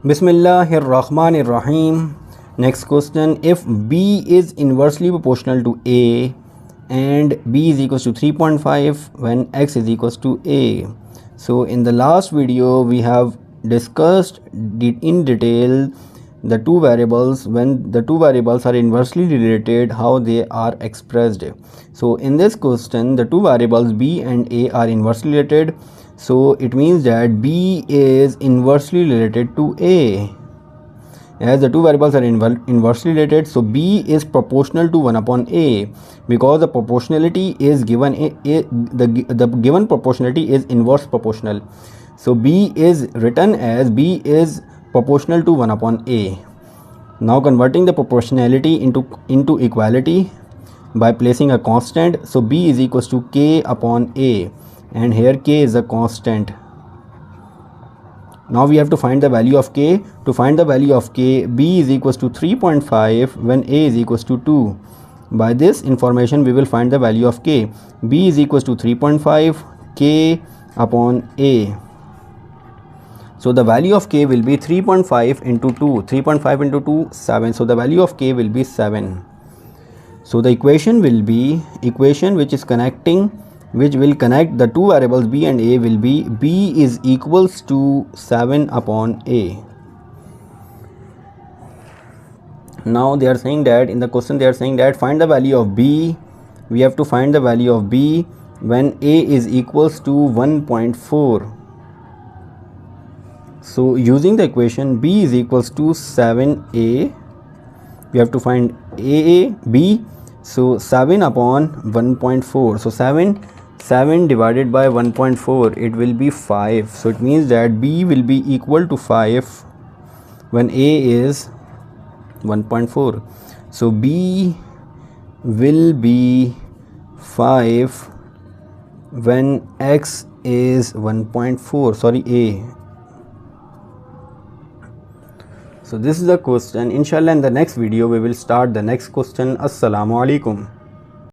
Bismillahirrahmanirrahim. Next question, if B is inversely proportional to A and B is equals to 3.5 when X is equals to A. So in the last video we have discussed in detail the two variables. When the two variables are inversely related, how they are expressed. So in this question the two variables B and A are inversely related, so it means that B is inversely related to A. As the two variables are inversely related, so B is proportional to 1 upon A, because the proportionality is given the given proportionality is inverse proportional. So B is written as B is proportional to 1 upon A. Now converting the proportionality into equality by placing a constant, so B is equals to K upon A, and here K is a constant. Now we have to find the value of K. To find the value of K, B is equals to 3.5 when A is equals to 2. By this information we will find the value of K. B is equals to 3.5 K upon A. So the value of K will be 3.5 into 2. 3.5 into 2, 7. So the value of K will be 7. So the equation will be, equation which will connect the two variables B and A will be B is equals to 7 upon A. Now they are saying that in the question they are saying that find the value of B. We have to find the value of B when A is equals to 1.4. So using the equation B is equals to 7A, we have to find B. So 7 upon 1.4. So 7 divided by 1.4, it will be 5. So it means that B will be equal to 5 when A is 1.4. So B will be 5 when X is 1.4. Sorry, A. So this is the question. Inshallah in the next video we will start the next question. Assalamu alaikum.